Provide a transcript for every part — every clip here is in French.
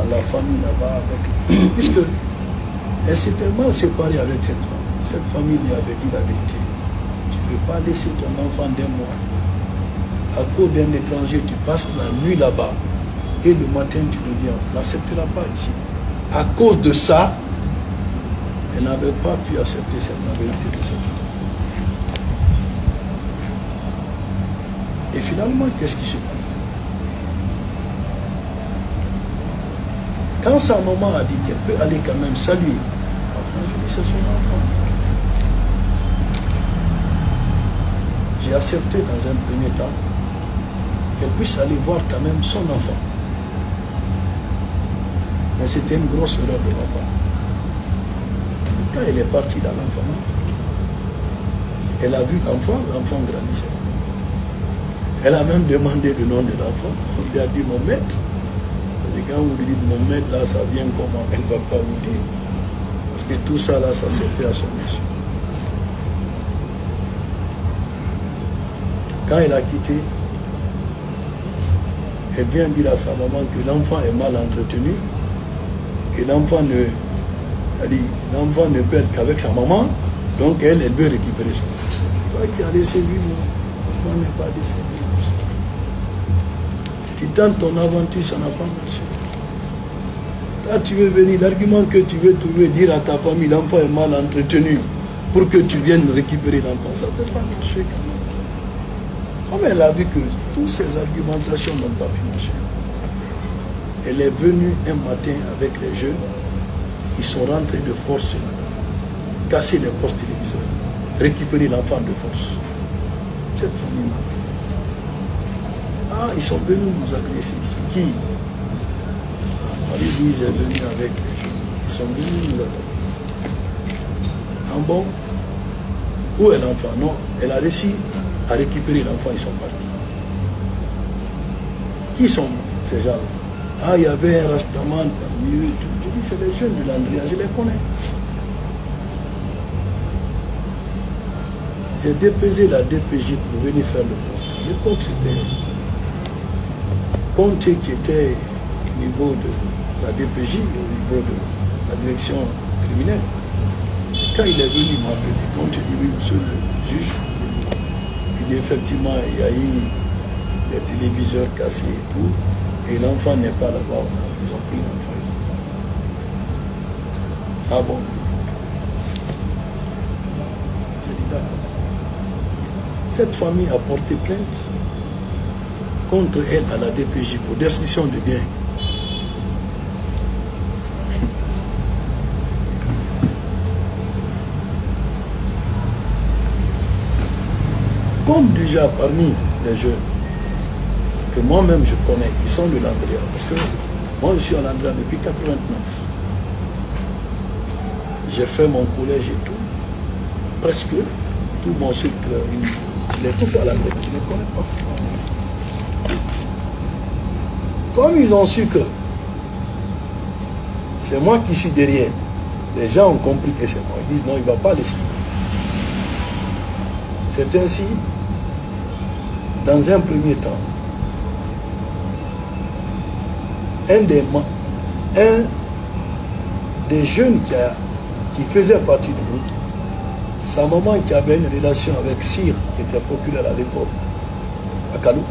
dans la famille là-bas avec... Puisque elle s'était mal séparée avec cette famille. Cette famille lui avait dit la vérité. Tu ne peux pas laisser ton enfant d'un mois. À cause d'un étranger, tu passes la nuit là-bas et le matin tu reviens. On n'acceptera pas ici. À cause de ça, elle n'avait pas pu accepter la vérité de cette femme. Et finalement, qu'est-ce qui se passe? Quand sa maman a dit qu'elle peut aller quand même saluer, enfin, je dis c'est son enfant. J'ai accepté dans un premier temps qu'elle puisse aller voir quand même son enfant. Mais c'était une grosse erreur de ma part. Quand elle est partie dans l'enfant, elle a vu l'enfant grandissait. Elle a même demandé le nom de l'enfant. On lui a dit mon maître. Parce que quand vous lui dites mon maître, là, ça vient comment? Elle ne va pas vous dire. Parce que tout ça, là, ça s'est fait à son monsieur. Quand elle a quitté, elle vient dire à sa maman que l'enfant est mal entretenu, que l'enfant ne peut être qu'avec sa maman, donc elle veut récupérer son enfant. Toi qui as laissé lui, l'enfant n'est pas décédé. Tu tentes ton aventure, ça n'a pas marché. Là, tu veux venir, l'argument que tu veux trouver, dire à ta famille, l'enfant est mal entretenu, pour que tu viennes récupérer l'enfant, ça ne peut pas marcher quand même. Comme elle a vu que toutes ces argumentations n'ont pas pu marcher, elle est venue un matin avec les jeunes, ils sont rentrés de force, casser les postes téléviseurs, récupérer l'enfant de force. Cette famille m'a appelé. Ah, ils sont venus nous agresser ici. Qui? Marie-Louise est venue avec les jeunes. Ils sont venus nous attaquer. Ah bon? Où est l'enfant? Non, elle a réussi à récupérer l'enfant, ils sont partis. Qui sont ces gens-là? Ah, il y avait un rastaman parmi eux. Je dis, c'est les jeunes de l'Andrea, je les connais. J'ai déposé la DPJ pour venir faire le constat. À l'époque, c'était Conte qui était au niveau de la DPJ, au niveau de la direction criminelle. Quand il est venu m'appeler, Conte dit, oui, monsieur le juge, il dit effectivement, il y a eu des téléviseurs cassés et tout, et l'enfant n'est pas là-bas, ils ont pris l'enfant. Ah bon? J'ai dit d'accord. Cette famille a porté plainte contre elle à la DPJ pour destruction de biens. Comme déjà parmi les jeunes, que moi-même je connais, qui sont de l'Andrea, parce que moi je suis à l'Andrea depuis 89. J'ai fait mon collège et tout, presque tout mon cycle, il est tout fait à l'Andrea, je ne connais pas. Comme ils ont su que c'est moi qui suis derrière, les gens ont compris que c'est moi. Ils disent non, il ne va pas laisser. C'est ainsi, dans un premier temps, un des jeunes qui faisait partie du groupe, sa maman qui avait une relation avec Cyr, qui était procureur à l'époque, à Kalou,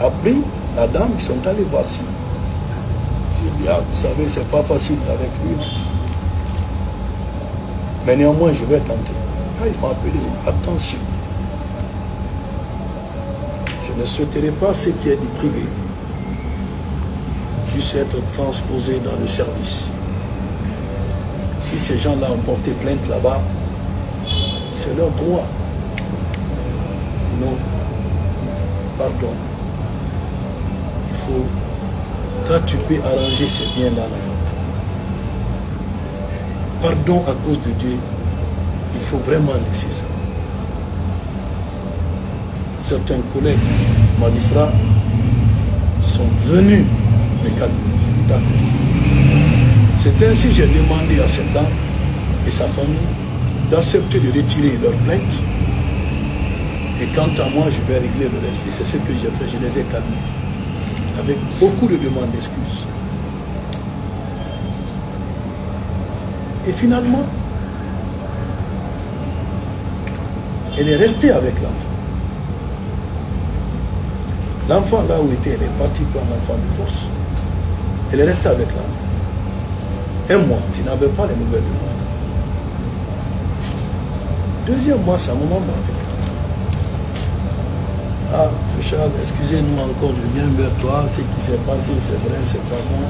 a pris la dame, ils sont allés voir Cyr. Cyr dit, ah, vous savez, c'est pas facile avec lui. Mais néanmoins, je vais tenter. Quand il m'a appelé, attention, je ne souhaiterais pas ce qui est du privé puisse être transposé dans le service. Si ces gens-là ont porté plainte là-bas, c'est leur droit. Non, pardon. Il faut, toi tu peux arranger ces biens-là. Pardon à cause de Dieu, il faut vraiment laisser ça. Certains collègues magistrats sont venus me calmer. C'est ainsi que j'ai demandé à cette dame et sa famille d'accepter de retirer leur plainte. Et quant à moi, je vais régler le reste. Et c'est ce que j'ai fait, je les ai calmés. avec beaucoup de demandes d'excuses. Et finalement, elle est restée avec l'enfant. L'enfant, là où était, elle est partie prendre l'enfant de force. Elle est restée avec l'enfant. Un mois, je n'avais pas les nouvelles de l'enfant. Deuxième mois, sa maman m'a appelé. Ah, Charles, excusez-nous encore, je viens vers toi. Ce qui s'est passé, c'est vrai, c'est pas bon.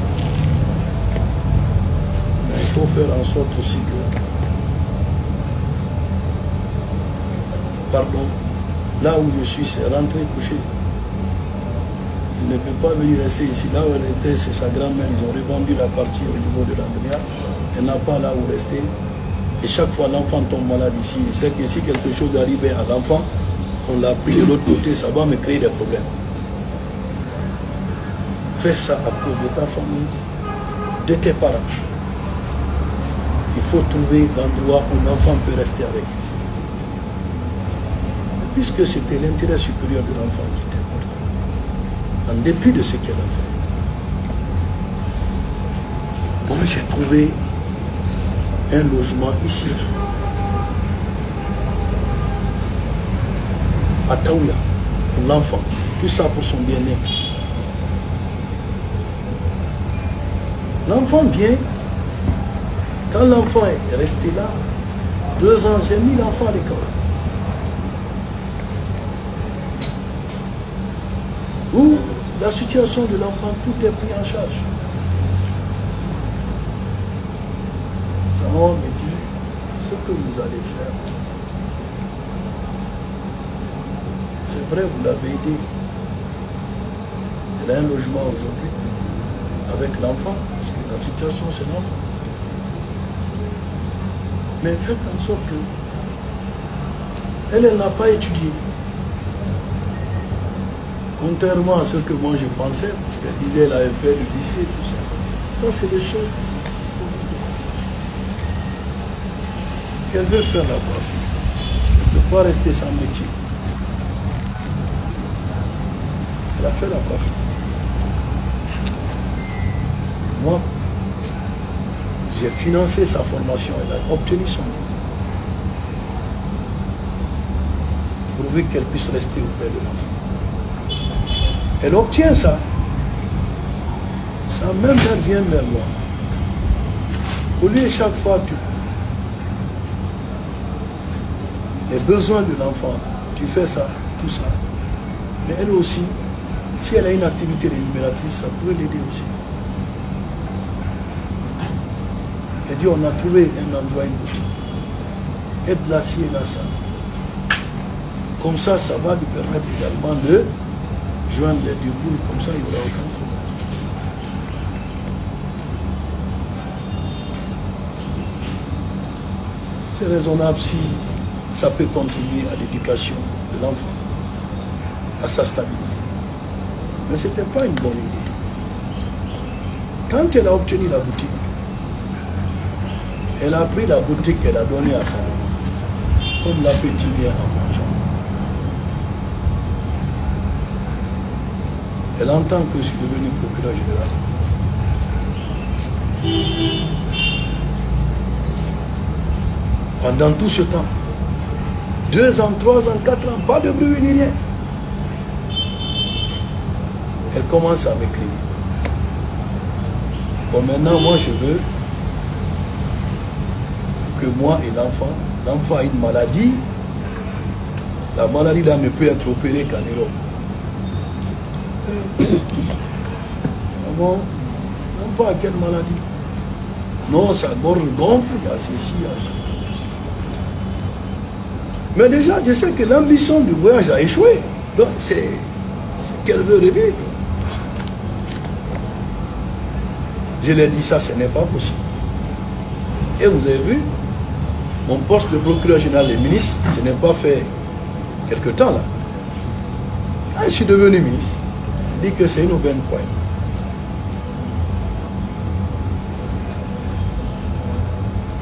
Mais il faut faire en sorte aussi que, pardon, là où je suis, c'est rentré couché. Elle ne peut pas venir rester ici. Là où elle était, c'est sa grand-mère. Ils ont revendu la partie au niveau de l'Andrea. Elle n'a pas là où rester. Et chaque fois, l'enfant tombe malade ici. Il sait que si quelque chose arrivait à l'enfant, on l'a pris de l'autre côté, ça va me créer des problèmes. Fais ça à cause de ta famille, de tes parents. Il faut trouver l'endroit où l'enfant peut rester avec lui. Puisque c'était l'intérêt supérieur de l'enfant qui était important. En dépit de ce qu'elle a fait. Moi, j'ai trouvé un logement ici. À Taouya, pour l'enfant. Tout ça pour son bien-être. L'enfant vient. Quand l'enfant est resté là, 2 ans, j'ai mis l'enfant à l'école. Où la situation de l'enfant, tout est pris en charge. Sa maman me dit, ce que vous allez faire, c'est vrai, vous l'avez aidé. Elle a un logement aujourd'hui avec l'enfant, parce que la situation, c'est l'enfant. Mais faites en sorte que elle n'a pas étudié. Contrairement à ce que moi je pensais, parce qu'elle disait qu'elle avait fait le lycée, tout ça. Ça, c'est des choses qu'elle veut faire la coiffure. Elle ne peut pas rester sans métier. Elle a fait la coiffure. Moi, j'ai financé sa formation. Elle a obtenu son diplôme. Pourvu qu'elle puisse rester auprès de l'enfant. Elle obtient ça. Sa même mère vient vers moi. Au lieu chaque fois les besoins de l'enfant, tu fais ça, tout ça. Mais elle aussi, si elle a une activité rémunératrice, ça pourrait l'aider aussi. Elle dit, on a trouvé un endroit, une boutique. Aide-la ci et là ça. Comme ça, ça va lui permettre également de joindre les deux bouts, comme ça, il n'y aura aucun problème. C'est raisonnable si ça peut contribuer à l'éducation de l'enfant, à sa stabilité. Mais ce n'était pas une bonne idée. Quand elle a obtenu la boutique, elle a pris la boutique qu'elle a donnée à sa maman, comme l'appétit vient en mangeant. Elle entend que je suis devenu procureur général. Pendant tout ce temps, 2 ans, 3 ans, 4 ans, pas de bruit ni rien. Elle commence à m'écrire. Bon, maintenant, moi, je veux que moi et l'enfant a une maladie. La maladie là ne peut être opérée qu'en Europe. Bon, l'enfant a quelle maladie? Non, sa gorge gonfle, il y a ceci, il y a ça. Mais déjà, je sais que l'ambition du voyage a échoué. Donc, c'est qu'elle veut revivre. Je l'ai dit, ça, ce n'est pas possible. Et vous avez vu, mon poste de procureur général et ministre, je n'ai pas fait quelque temps là. Quand je suis devenu ministre, je dis que c'est une aubaine pour elle.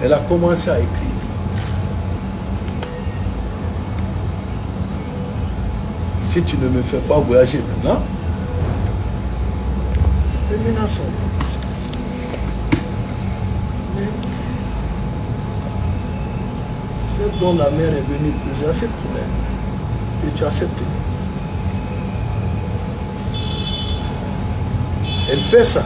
Elle a commencé à écrire. Si tu ne me fais pas voyager maintenant, menaces sont passées. Mais celle dont la mère est venue poser à ce problème, et tu acceptes. Elle fait ça.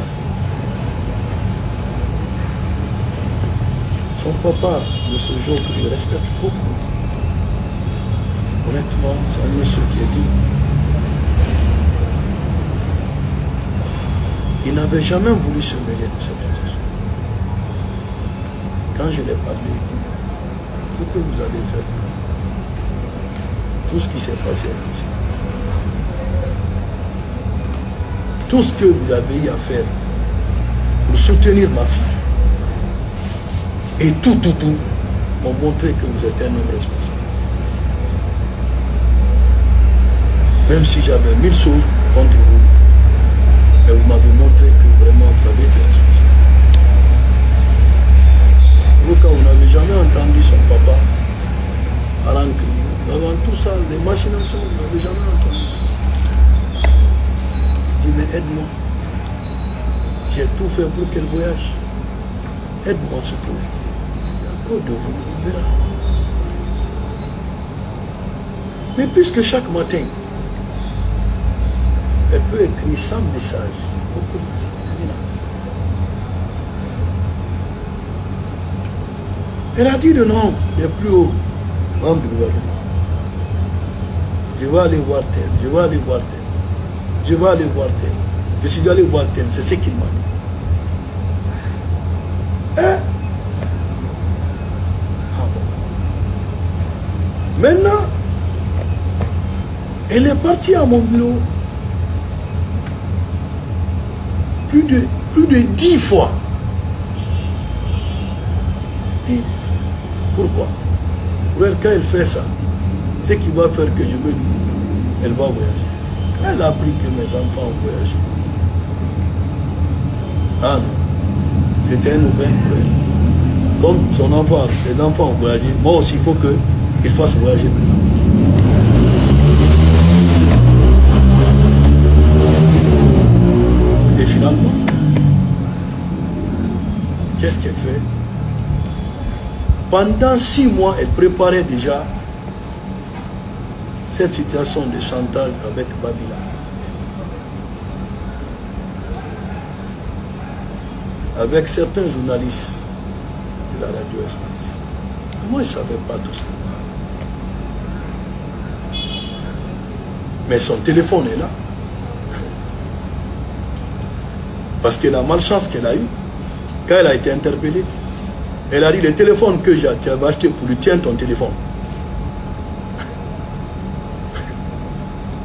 Son papa, de ce jour que je respecte beaucoup, honnêtement, c'est un monsieur qui est dit. Il n'avait jamais voulu se mêler de cette situation. Quand je l'ai parlé, il dit, ce que vous avez fait, tout ce qui s'est passé ici, tout ce que vous avez eu à faire pour soutenir ma fille, et tout, m'ont montré que vous êtes un homme responsable. Même si j'avais 1000 choses contre vous, mais vous m'avez montré que vraiment vous avez été responsable. Au cas où vous n'avez jamais entendu son papa à l'encrier, avant tout ça, les machinations, vous n'avez jamais entendu ça. Il dit, mais aide-moi. J'ai tout fait pour qu'elle voyage. Aide-moi s'il te plaît. De vous, on verra. Mais puisque chaque matin, elle peut écrire 100 messages, beaucoup de messages, elle a dit le nom des plus hauts membres du gouvernement. Je vais aller voir tel, je vais aller voir tel, je vais aller voir tel. Je suis allé voir tel, c'est ce qu'il m'a dit. Hein? Maintenant, elle est partie à mon bureau plus de 10 fois. Et pourquoi? Pour elle, quand elle fait ça, c'est qui va faire que je me dis, elle va voyager. Quand elle a appris que mes enfants ont voyagé, ah non, c'était un aubaine pour elle. Comme son enfant, ses enfants ont voyagé, moi aussi il faut qu'il fasse voyager mes enfants. Et finalement, qu'est-ce qu'elle fait? Pendant 6 mois, elle préparait déjà cette situation de chantage avec Babila. Avec certains journalistes de la radio Espace. Moi, je ne savais pas tout ça. Mais son téléphone est là. Parce que la malchance qu'elle a eue, quand elle a été interpellée, elle a dit, le téléphone que tu avais acheté pour lui, tiens ton téléphone.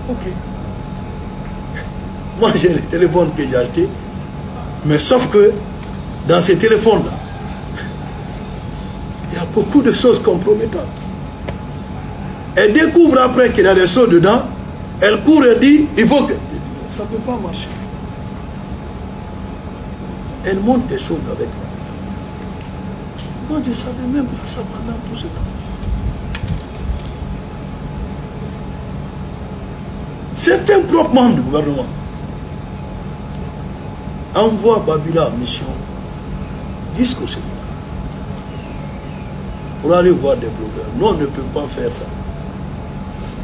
Ok. Moi, j'ai le téléphone que j'ai acheté, mais sauf que dans ces téléphones-là, il y a beaucoup de choses compromettantes. Elle découvre après qu'il y a des choses dedans, elle court et dit, il faut que... Ça ne peut pas marcher. Elle monte des choses avec moi. Moi, je ne savais même pas ça pendant tout ce temps. Certains propres membres du gouvernement envoient Babila en mission jusqu'au Sénégal pour aller voir des blogueurs. Nous, on ne peut pas faire ça.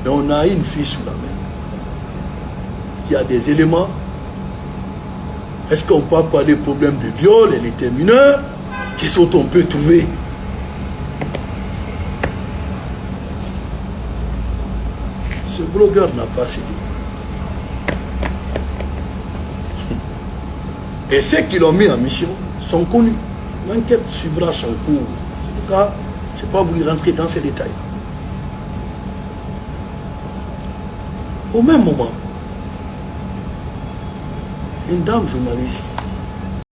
Mais on a une fille sous la main qui a des éléments. Est-ce qu'on peut parler des problèmes de viol? Elle était mineure. Qu'est-ce qu'on peut trouver? Ce blogueur n'a pas cédé. Et ceux qui l'ont mis en mission sont connus. L'enquête suivra son cours. En tout cas, je n'ai pas voulu rentrer dans ces détails. Au même moment, une dame journaliste